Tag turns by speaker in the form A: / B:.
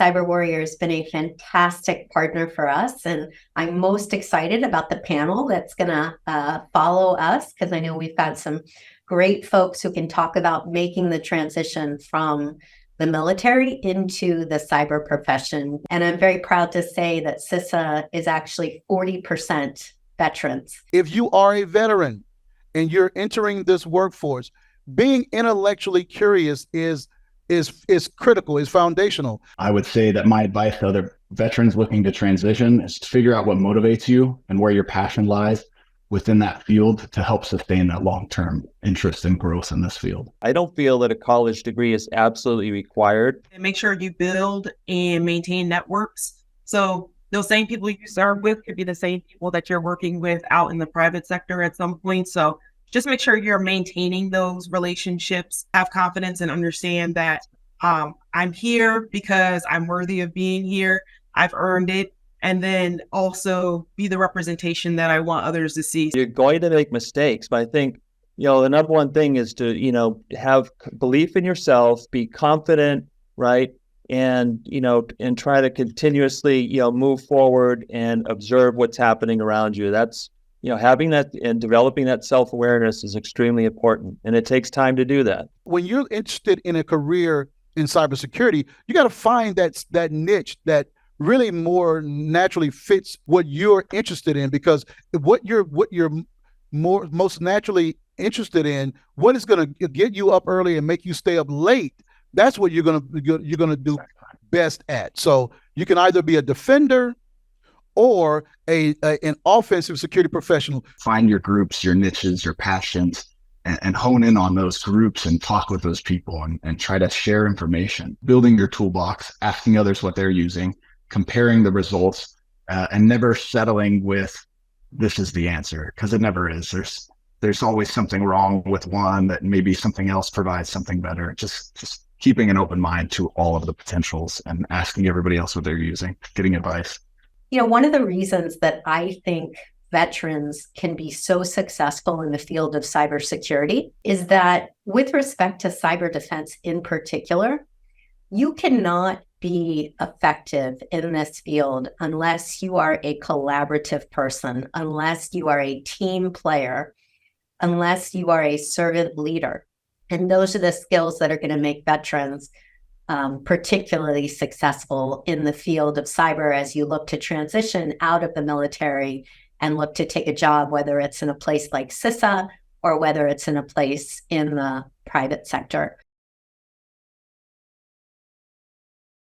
A: CyberWarrior has been a fantastic partner for us, and I'm most excited about the panel that's going to follow us, because I know we've got some great folks who can talk about making the transition from the military into the cyber profession. And I'm very proud to say that CISA is actually 40% veterans.
B: If you are a veteran and you're entering this workforce, being intellectually curious is critical, is foundational.
C: I would say that my advice to other veterans looking to transition is to figure out what motivates you and where your passion lies within that field to help sustain that long-term interest and growth in this field.
D: I don't feel that a college degree is absolutely required.
E: And make sure you build and maintain networks. So those same people you serve with could be the same people that you're working with out in the private sector at some point. So just make sure you're maintaining those relationships, have confidence and understand that I'm here because I'm worthy of being here. I've earned it. And then also be the representation that I want others to see.
D: You're going to make mistakes, but I think, the number one thing is to, have belief in yourself, be confident, right? And, and try to continuously, move forward and observe what's happening around you. That's, having that and developing that self-awareness is extremely important. And it takes time to do that.
B: When you're interested in a career in cybersecurity, you got to find that niche that really more naturally fits what you're interested in, because what you're most naturally interested in, what is going to get you up early and make you stay up late, that's what you're going to do best at. So you can either be a defender or an offensive security professional.
C: Find your groups, your niches, your passions, and hone in on those groups and talk with those people and try to share information, building your toolbox, asking others what they're using, comparing the results, and never settling with this is the answer, because it never is. There's always something wrong with one that maybe something else provides something better. Just keeping an open mind to all of the potentials and asking everybody else what they're using, getting advice.
A: One of the reasons that I think veterans can be so successful in the field of cybersecurity is that with respect to cyber defense in particular, you cannot be effective in this field unless you are a collaborative person, unless you are a team player, unless you are a servant leader. And those are the skills that are going to make veterans particularly successful in the field of cyber as you look to transition out of the military and look to take a job, whether it's in a place like CISA or whether it's in a place in the private sector.